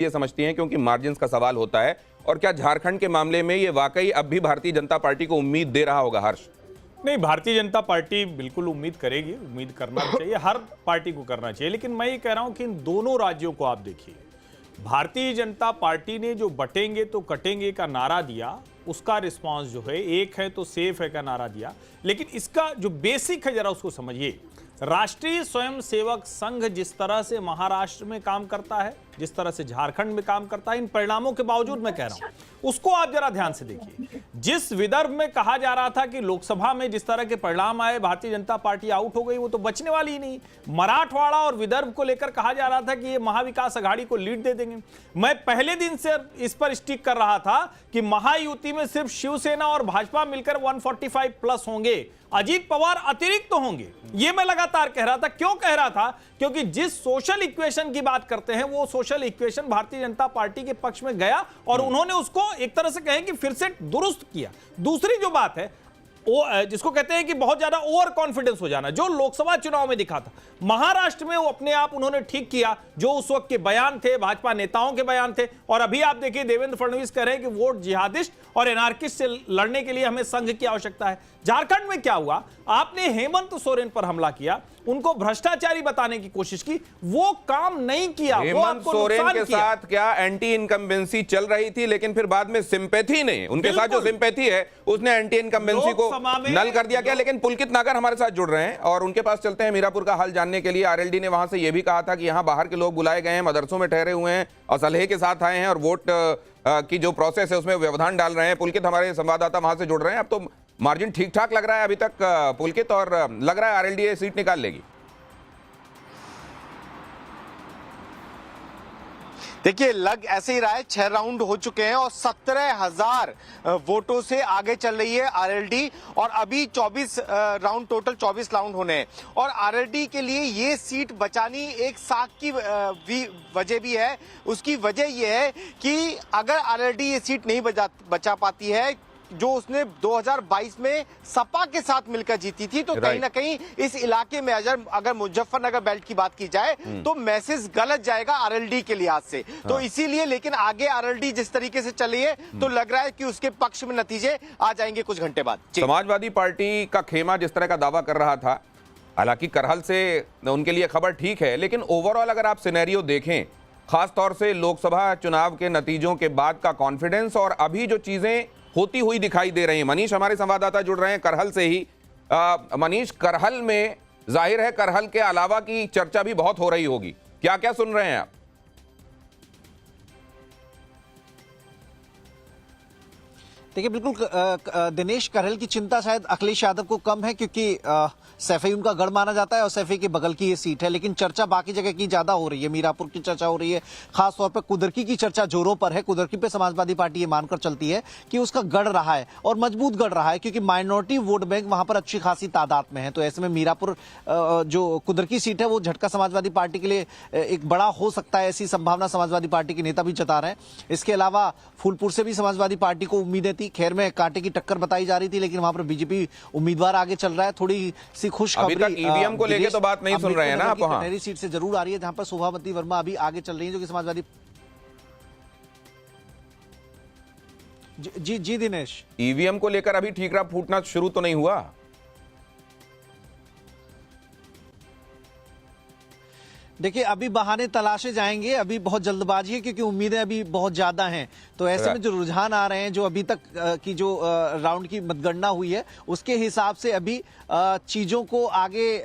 ये समझती हैं क्योंकि मार्जिन्स का सवाल होता है? और क्या झारखंड के मामले में ये वाकई अब भी भारतीय जनता पार्टी को उम्मीद दे रहा होगा? हर्ष, नहीं, भारतीय जनता पार्टी बिल्कुल उम्मीद करेगी, उम्मीद करना चाहिए, हर पार्टी को करना चाहिए। लेकिन मैं ये कह रहा हूं कि इन दोनों राज्यों को आप देखिए, भारतीय जनता पार्टी ने जो बटेंगे तो कटेंगे का नारा दिया, उसका रिस्पांस जो है, एक है तो सेफ है का नारा दिया। लेकिन इसका जो बेसिक है जरा उसको समझिए। राष्ट्रीय स्वयंसेवक संघ जिस तरह से महाराष्ट्र में काम करता है, जिस तरह से झारखंड में काम करता है, इन परिणामों के बावजूद मैं कह रहा हूं उसको आप जरा ध्यान से देखिए। जिस विदर्भ में कहा जा रहा था कि लोकसभा में जिस तरह के परिणाम आए, भारतीय जनता पार्टी आउट हो गई, वो तो बचने वाली ही नहीं। मराठवाड़ा और विदर्भ को लेकर कहा जा रहा था कि ये महाविकास अघाड़ी को लीड दे देंगे। मैं पहले दिन से इस पर स्टिक कर रहा था कि महायुति में सिर्फ शिवसेना और भाजपा मिलकर 145 प्लस होंगे, अजीत पवार अतिरिक्त तो होंगे। ये मैं लगातार कह रहा था। क्यों कह रहा था? क्योंकि जिस सोशल इक्वेशन की बात करते हैं, वो social equation Bharatiya Janata party के पक्ष में गया और उन्होंने उसको एक तरह से कहें कि फिर से दुरुस्त किया। दूसरी जो बात है, जिसको कहते हैं कि बहुत ज्यादा ओवर कॉन्फिडेंस हो जाना, जो लोकसभा चुनाव में दिखा था, महाराष्ट्र में वो अपने आप उन्होंने ठीक किया। जो उस वक्त के बयान थे, भाजपा नेताओं के बयान थे, और अभी आप देखिए देवेंद्र फडणवीस कह रहे हैं कि वोट जिहादिस्ट और एनार्किस्ट से लड़ने के लिए हमें संघ की आवश्यकता है। झारखंड में क्या हुआ? आपने हेमंत सोरेन पर हमला किया, उनको भ्रष्टाचारी बताने की कोशिश की, वो काम नहीं किया। हेमंत सोरेन के साथ क्या एंटी इनकम्बेंसी चल रही थी, लेकिन फिर बाद में सिंपैथी ने, उनके साथ जो सिंपैथी है उसने एंटी इनकम्बेंसी को नल कर दिया क्या? लेकिन पुलकित नागर हमारे साथ जुड़ रहे हैं और उनके पास चलते हैं मीरापुर का हाल जानने के लिए। आरएलडी ने वहां से यह भी कहा था कि यहां बाहर के लोग बुलाए गए हैं, मदरसों में ठहरे हुए हैं और सलहे के साथ आए हैं और वोट की जो प्रोसेस है उसमें व्यवधान डाल रहे हैं। पुलकित हमारे संवाददाता वहां से जुड़ रहे हैं। अब तो मार्जिन ठीक ठाक लग रहा है अभी तक पुलकित, और लग रहा है आरएलडी सीट निकाल लेगी। देखिए, लग ऐसे ही रहा है। 6 राउंड हो चुके हैं और 17,000 वोटों से आगे चल रही है आरएलडी, और अभी 24 राउंड, टोटल 24 राउंड होने हैं। और आरएलडी के लिए ये सीट बचानी एक साख की वजह भी है। उसकी वजह यह है कि अगर आरएलडी ये सीट नहीं बचा पाती है, जो उसने 2022 में सपा के साथ मिलकर जीती थी, तो कहीं ना कहीं इस इलाके में अगर मुजफ्फरनगर बेल्ट की बात की जाए तो मैसेज गलत जाएगा आरएलडी के लिहाज से। तो इसीलिए, लेकिन आगे आरएलडी जिस तरीके से चली है तो लग रहा है कि उसके पक्ष में नतीजे आ जाएंगे कुछ घंटे बाद। समाजवादी पार्टी का खेमा जिस तरह का दावा कर रहा था, हालांकि करहल से उनके लिए खबर ठीक है, लेकिन ओवरऑल अगर आप सिनेरियो देखें, खासतौर से लोकसभा चुनाव के नतीजों के बाद का कॉन्फिडेंस और अभी जो चीजें होती हुई दिखाई दे रही हैं। मनीष हमारे संवाददाता जुड़ रहे हैं करहल से ही। मनीष, करहल में जाहिर है करहल के अलावा की चर्चा भी बहुत हो रही होगी, क्या क्या सुन रहे हैं आप? देखिए, बिल्कुल दिनेश, करहल की चिंता शायद अखिलेश यादव को कम है, क्योंकि सैफई उनका गढ़ माना जाता है और सैफई के बगल की ये सीट है। लेकिन चर्चा बाकी जगह की ज्यादा हो रही है। मीरापुर की चर्चा हो रही है, खासतौर पर कुदरकी की चर्चा जोरों पर है। कुदरकी पे समाजवादी पार्टी ये मानकर चलती है कि उसका गढ़ रहा है और मजबूत गढ़ रहा है, क्योंकि माइनॉरिटी वोट बैंक वहां पर अच्छी खासी तादाद में है। तो ऐसे में मीरापुर जो कुदरकी सीट है वो झटका समाजवादी पार्टी के लिए एक बड़ा हो सकता है, ऐसी संभावना समाजवादी पार्टी के नेता भी जता रहे हैं। इसके अलावा फूलपुर से भी समाजवादी पार्टी को उम्मीदें थी। खैर में कांटे की टक्कर बताई जा रही थी, लेकिन वहां पर बीजेपी उम्मीदवार आगे चल रहा है। थोड़ी सी खुशखबरी ईवीएम को लेके तो बात नहीं सुन रहे हैं ना आप? वहां कटहरी सीट से जरूर आ रही है, जहां पर शोभावती वर्मा अभी आगे चल रही है, जो कि समाजवादी। जी दिनेश, ईवीएम को लेकर अभी ठीकरा फूटना शुरू तो नहीं हुआ? देखिए, अभी बहाने तलाशे जाएंगे, अभी बहुत जल्दबाजी है, क्योंकि उम्मीदें अभी बहुत ज्यादा हैं। तो ऐसे में जो रुझान आ रहे हैं, जो अभी तक की जो राउंड की मतगणना हुई है, उसके हिसाब से अभी चीजों को आगे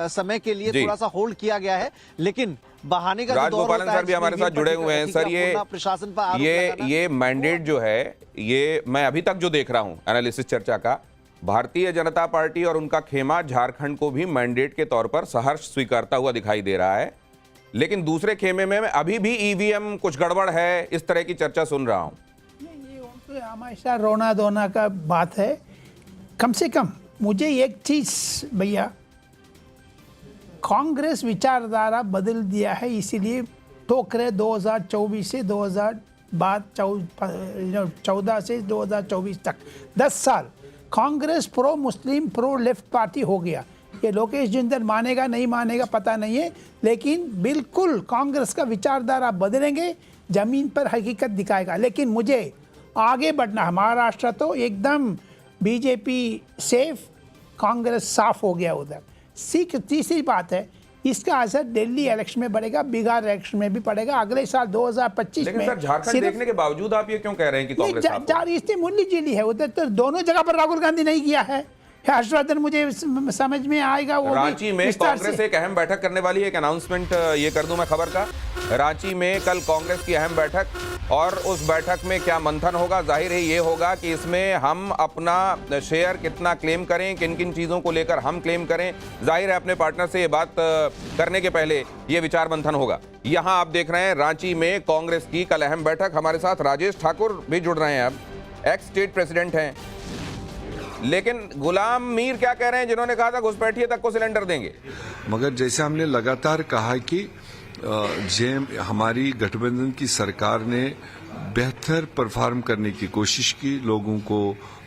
समय के लिए थोड़ा सा होल्ड किया गया है। लेकिन बहाने का राजगोपालन सर भी हमारे साथ जुड़े हुए हैं। सर, प्रशासन पर ये मैंडेट जो है, ये मैं अभी तक जो देख रहा हूं एनालिसिस चर्चा का, भारतीय जनता पार्टी और उनका खेमा झारखंड को भी मैंडेट के तौर पर सहर्ष स्वीकारता हुआ दिखाई दे रहा है, लेकिन दूसरे खेमे में अभी भी ईवीएम कुछ गड़बड़ है, इस तरह की चर्चा सुन रहा हूं। ये हमेशा रोना धोना का बात है। कम से कम मुझे एक चीज भैया, कांग्रेस विचारधारा बदल दिया है, इसीलिए टोक रहे 2024 से 2014 से 2024 तक 10 साल कांग्रेस प्रो मुस्लिम प्रो लेफ्ट पार्टी हो गया। ये लोकेश जिंदल मानेगा नहीं मानेगा पता नहीं है, लेकिन बिल्कुल कांग्रेस का विचारधारा बदलेंगे जमीन पर हकीकत दिखाएगा। लेकिन मुझे आगे बढ़ना है। महाराष्ट्र तो एकदम बीजेपी सेफ, कांग्रेस साफ हो गया उधर। तीसरी बात है, इसका असर दिल्ली इलेक्शन में पड़ेगा, बिहार इलेक्शन में भी पड़ेगा अगले साल 2025 लेकिन में। सर झारखंड देखने के बावजूद आप ये क्यों कह रहे हैं कि कांग्रेस साफ होगा? इससे मुरली जिली है उधर, तो दोनों जगह पर राहुल गांधी नहीं किया है। हर्षवर्धन मुझे समझ में आएगा वो रांची में कांग्रेस एक अहम बैठक करने वाली है। एक अनाउंसमेंट ये कर दूं मैं खबर का, रांची में कल कांग्रेस की अहम बैठक, और उस बैठक में क्या मंथन होगा? जाहिर है ये होगा कि इसमें हम अपना शेयर कितना क्लेम करें, किन किन चीजों को लेकर हम क्लेम करें। जाहिर है अपने पार्टनर से ये बात करने के पहले ये विचार मंथन होगा। यहां आप देख रहे हैं रांची में कांग्रेस की कल अहम बैठक। हमारे साथ राजेश ठाकुर भी जुड़ रहे हैं, अब एक्स स्टेट प्रेसिडेंट हैं। लेकिन गुलाम मीर क्या कह रहे हैं, जिन्होंने कहा था घुसपैठिए तक को सिलेंडर देंगे? मगर जैसे हमने लगातार कहा कि हमारी गठबंधन की सरकार ने बेहतर परफॉर्म करने की कोशिश की, लोगों को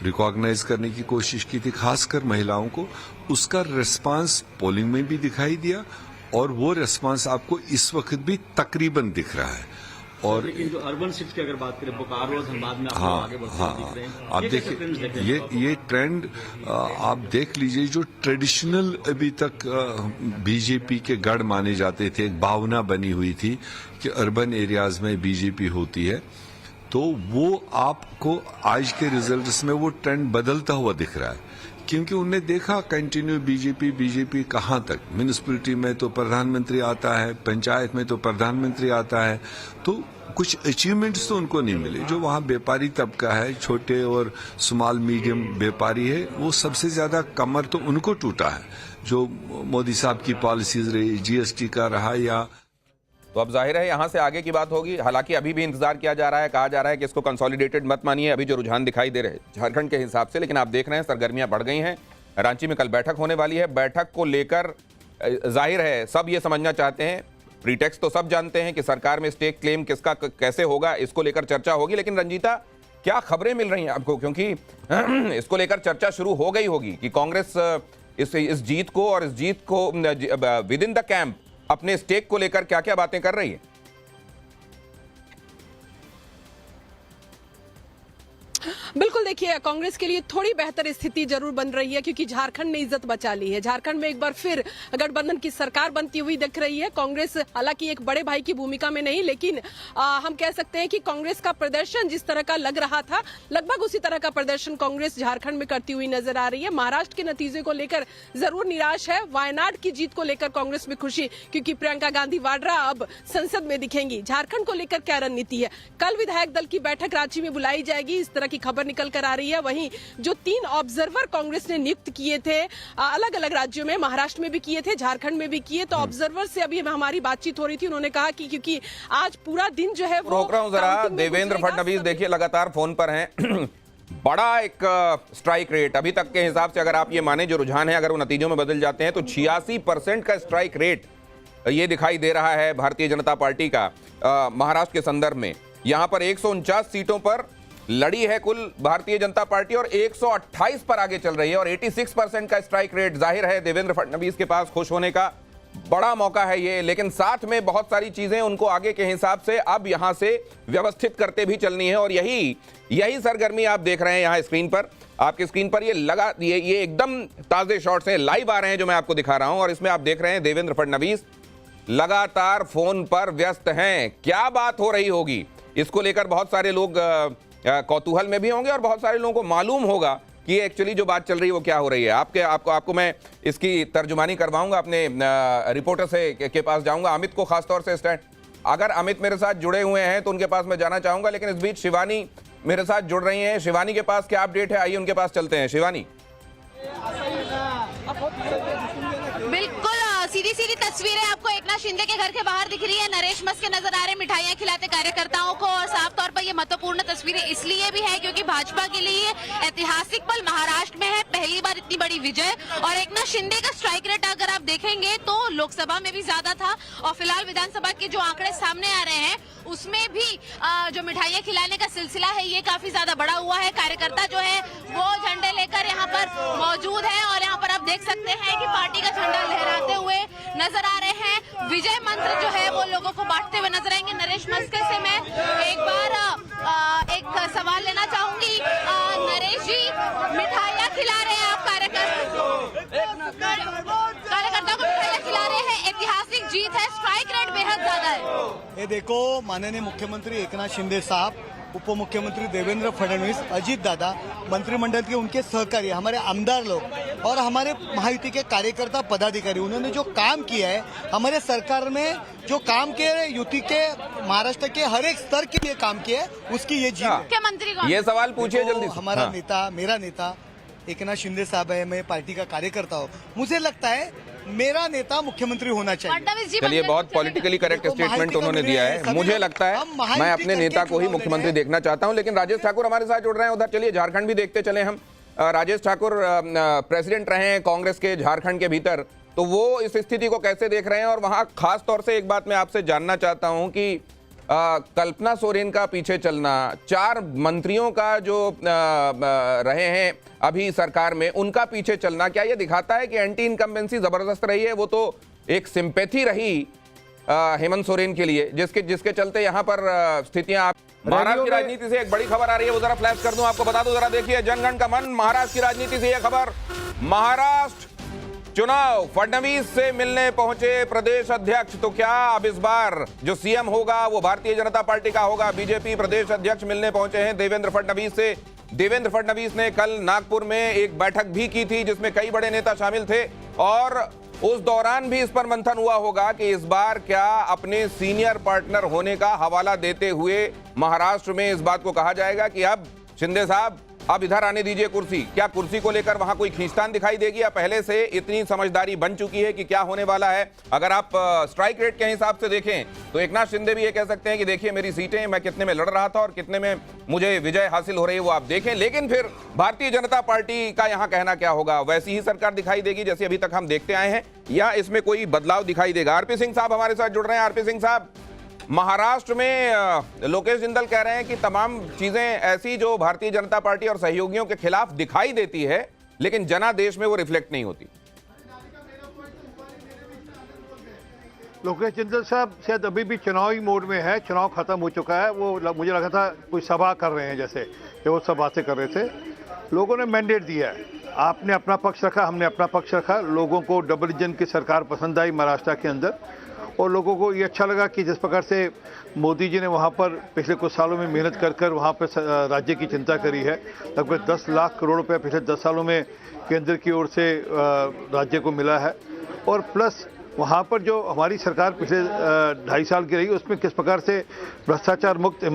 रिकॉग्नाइज करने की कोशिश की थी, खासकर महिलाओं को। उसका रिस्पांस पोलिंग में भी दिखाई दिया, और वो रिस्पांस आपको इस वक्त भी तकरीबन दिख रहा है। और लेकिन जो अर्बन सीट्स की अगर बात करें, बोकारो और धनबाद में आगे बढ़ते दिख रहे हैं। आप देखिए ये ट्रेंड आप देख लीजिए, जो ट्रेडिशनल अभी तक बीजेपी के गढ़ माने जाते थे, एक भावना बनी हुई थी कि अर्बन एरियाज में बीजेपी होती है, तो वो आपको आज के रिजल्ट्स में वो ट्रेंड बदलता हुआ दिख रहा है। क्योंकि उन्होंने देखा कंटिन्यू बीजेपी कहां तक। म्यूनिसिपैलिटी में तो प्रधानमंत्री आता है, पंचायत में तो प्रधानमंत्री आता है, तो कुछ अचीवमेंट्स तो उनको नहीं मिले। जो वहां व्यापारी तबका है, छोटे और स्मॉल मीडियम व्यापारी है, वो सबसे ज्यादा कमर तो उनको टूटा है। जो मोदी साहब की पॉलिसीज रही, जीएसटी का रहा, या तो अब जाहिर है यहां से आगे की बात होगी। हालांकि अभी भी इंतजार किया जा रहा है, कहा जा रहा है कि इसको कंसोलिडेटेड मत मानिए, अभी जो रुझान दिखाई दे रहे हैं झारखंड के हिसाब से। लेकिन आप देख रहे हैं सरगर्मियां बढ़ गई हैं। रांची में कल बैठक होने वाली है। बैठक को लेकर जाहिर है सब ये समझना चाहते हैं, प्रीटेक्स्ट तो सब जानते हैं कि सरकार में स्टेक क्लेम किसका कैसे होगा, इसको लेकर चर्चा होगी। लेकिन रंजीता, क्या खबरें मिल रही हैं आपको? क्योंकि इसको लेकर चर्चा शुरू हो गई होगी कि कांग्रेस इस जीत को और इस जीत को विद इन द कैंप अपने स्टेक को लेकर क्या क्या बातें कर रही है? बिल्कुल, देखिए कांग्रेस के लिए थोड़ी बेहतर स्थिति जरूर बन रही है, क्योंकि झारखंड ने इज्जत बचा ली है। झारखंड में एक बार फिर गठबंधन की सरकार बनती हुई दिख रही है। कांग्रेस हालांकि एक बड़े भाई की भूमिका में नहीं, लेकिन हम कह सकते हैं कि कांग्रेस का प्रदर्शन जिस तरह का लग रहा था, लगभग उसी तरह का प्रदर्शन कांग्रेस झारखंड में करती हुई नजर आ रही है। महाराष्ट्र के नतीजे को लेकर जरूर निराश है, वायनाड की जीत को लेकर कांग्रेस में खुशी, क्योंकि प्रियंका गांधी वाड्रा अब संसद में दिखेंगी। झारखंड को लेकर क्या रणनीति है? कल विधायक दल की बैठक रांची में बुलाई जाएगी, इस तरह की खबर निकल कर आ रही है। वहीं जो 3 ऑब्जर्वर कांग्रेस ने नियुक्त किए थे अलग अलग राज्यों में, महाराष्ट्र में भी किए थे, झारखंड में भी किए, तो ऑब्जर्वर से अभी हमारी बातचीत हो रही थी। उन्होंने कहा कि क्योंकि आज पूरा दिन जो है वो रोक रहा हूं जरा, देवेंद्र फडणवीस देखिए लगातार फोन पर हैं। बड़ा एक स्ट्राइक रेट अभी तक के हिसाब से, अगर आप ये माने जो रुझान है, अगर वो नतीजों में बदल जाते हैं तो 86% का स्ट्राइक रेट ये दिखाई दे रहा है भारतीय जनता पार्टी का महाराष्ट्र के संदर्भ में। यहां पर 149 सीटों पर लड़ी है कुल भारतीय जनता पार्टी, और 128 पर आगे चल रही है, और 86% का स्ट्राइक रेट। जाहिर है देवेंद्र फडणवीस के पास खुश होने का बड़ा मौका है ये, लेकिन साथ में बहुत सारी चीजें उनको आगे के हिसाब से अब यहां से व्यवस्थित करते भी चलनी है। और यही सरगर्मी आप देख रहे हैं यहां स्क्रीन पर, आपकी स्क्रीन पर ये एकदम ताजे शॉट्स हैं, लाइव आ रहे हैं जो मैं आपको दिखा रहा हूं। और इसमें आप देख रहे हैं देवेंद्र फडणवीस लगातार फोन पर व्यस्त हैं। क्या बात हो रही होगी इसको लेकर बहुत सारे लोग कौतूहल में भी होंगे, और बहुत सारे लोगों को मालूम होगा कि एक्चुअली जो बात चल रही है वो क्या हो रही है। आपको मैं इसकी तर्जुमानी करवाऊंगा, अपने रिपोर्टर से के पास जाऊंगा, अमित को खासतौर से स्टैंड। अगर अमित मेरे साथ जुड़े हुए हैं तो उनके पास मैं जाना चाहूंगा, लेकिन इस बीच शिवानी मेरे साथ जुड़ रही हैं। शिवानी के पास क्या अपडेट है, आइए उनके पास चलते हैं। शिवानी, बिल्कुल सीधी तस्वीरें आपको एकनाथ शिंदे के घर के बाहर दिख रही है। नरेश मस्के नजर आ रहे हैं मिठाइयां खिलाते कार्यकर्ताओं को, और साफ तौर पर ये महत्वपूर्ण तस्वीरें इसलिए भी है क्योंकि भाजपा के लिए ऐतिहासिक पल महाराष्ट्र में है, पहली बार इतनी बड़ी विजय। और एकनाथ शिंदे का स्ट्राइक रेट अगर आप देखेंगे तो लोकसभा में भी ज्यादा था, और फिलहाल विधानसभा के जो आंकड़े सामने आ रहे हैं उसमें भी जो मिठाइयां खिलाने का सिलसिला है ये काफी ज्यादा बड़ा हुआ है। कार्यकर्ता जो है वो झंडे लेकर यहाँ पर मौजूद है, और यहाँ पर आप देख सकते हैं कि पार्टी का झंडा लहराते हुए नजर आ रहे हैं। विजय मंत्र जो है वो लोगों को बांटते हुए नजर आएंगे। नरेश मस्के से मैं एक बार एक सवाल लेना चाहूंगी। नरेश जी, मिठाइयाँ खिला रहे हैं आप कार्यकर्ताओं को मिठाइयाँ खिला रहे हैं, ऐतिहासिक जीत है, स्ट्राइक रेट बेहद ज्यादा है। ये देखो, माननीय मुख्यमंत्री एकनाथ शिंदे साहब, उप मुख्यमंत्री देवेंद्र फडणवीस, अजीत दादा, मंत्रिमंडल के उनके सहकारी, हमारे आमदार लोग और हमारे महायुति के कार्यकर्ता पदाधिकारी, उन्होंने जो काम किया है हमारे सरकार में, जो काम किया है युति के महाराष्ट्र के हर एक स्तर के लिए काम किया है, उसकी ये जीत है। मुख्यमंत्री कौन? ये सवाल पूछिए जल्दी से। हमारा नेता, मेरा नेता एकनाथ शिंदे साहब है, मैं पार्टी का कार्यकर्ता हूँ, मुझे लगता है मेरा नेता मुख्यमंत्री होना चाहिए। फडणवीस जी, चलिए, बहुत पॉलिटिकली करेक्ट स्टेटमेंट उन्होंने दिया है। मुझे लगता है मैं अपने नेता को ही मुख्यमंत्री देखना चाहता हूं। लेकिन राजेश ठाकुर हमारे साथ जुड़ रहे हैं उधर। चलिए झारखंड भी देखते चले हम। राजेश ठाकुर प्रेसिडेंट रहे हैं कांग्रेस के झारखंड के भीतर, तो वो इस स्थिति को कैसे देख रहे हैं? और वहां खास तौर से एक बात मैं आपसे जानना चाहता हूं कि कल्पना सोरेन का पीछे चलना, 4 मंत्रियों का जो रहे हैं अभी सरकार में, उनका पीछे चलना, क्या ये दिखाता है कि एंटी इनकम्बेंसी जबरदस्त रही है? वो तो एक सिंपैथी रही हेमंत सोरेन के लिए, जिसके चलते यहाँ पर स्थितियां। महाराष्ट्र की राजनीति से एक बड़ी खबर आ रही है, वो जरा फ्लैश कर दूं आपको, बता दूं जरा। देखिए, जनगण का मन, महाराष्ट्र की राजनीति से यह खबर। महाराष्ट्र चुनाव, फडणवीस से मिलने पहुंचे प्रदेश अध्यक्ष। तो क्या अब इस बार जो सीएम होगा वो भारतीय जनता पार्टी का होगा? बीजेपी प्रदेश अध्यक्ष मिलने पहुंचे हैं देवेंद्र फडणवीस से। देवेंद्र फडणवीस ने कल नागपुर में एक बैठक भी की थी जिसमें कई बड़े नेता शामिल थे, और उस दौरान भी इस पर मंथन हुआ होगा कि इस बार क्या अपने सीनियर पार्टनर होने का हवाला देते हुए महाराष्ट्र में इस बात को कहा जाएगा कि अब शिंदे साहब अब इधर आने दीजिए कुर्सी। क्या कुर्सी को लेकर वहां कोई खींचतान दिखाई देगी, या पहले से इतनी समझदारी बन चुकी है कि क्या होने वाला है? अगर आप स्ट्राइक रेट के हिसाब से देखें तो एकनाथ शिंदे भी ये कह सकते हैं कि देखिए मेरी सीटें, मैं कितने में लड़ रहा था और कितने में मुझे विजय हासिल हो रही है वो आप देखें। लेकिन फिर भारतीय जनता पार्टी का यहां कहना क्या होगा? वैसी ही सरकार दिखाई देगी जैसे अभी तक हम देखते आए हैं, या इसमें कोई बदलाव दिखाई देगा? आरपी सिंह साहब हमारे साथ जुड़ रहे हैं। आरपी सिंह साहब, महाराष्ट्र में लोकेश जिंदल कह रहे हैं कि तमाम चीजें ऐसी जो भारतीय जनता पार्टी और सहयोगियों के खिलाफ दिखाई देती है, लेकिन जनादेश में वो रिफ्लेक्ट नहीं होती। लोकेश जिंदल साहब शायद अभी भी चुनावी मोड में है, चुनाव खत्म हो चुका है। वो मुझे लगा था कोई सभा कर रहे हैं, जैसे वो सब बातें कर रहे थे। लोगों ने मैंडेट दिया है, आपने अपना पक्ष रखा, हमने अपना पक्ष रखा। लोगों को डबल इंजन की सरकार पसंद आई महाराष्ट्र के अंदर, और लोगों को ये अच्छा लगा कि जिस प्रकार से मोदी जी ने वहाँ पर पिछले कुछ सालों में मेहनत कर कर वहाँ पर राज्य की चिंता करी है। लगभग 10 लाख करोड़ रुपए पिछले 10 सालों में केंद्र की ओर से राज्य को मिला है, और प्लस वहाँ पर जो हमारी सरकार पिछले 2.5 साल की रही उसमें किस प्रकार से भ्रष्टाचार मुक्त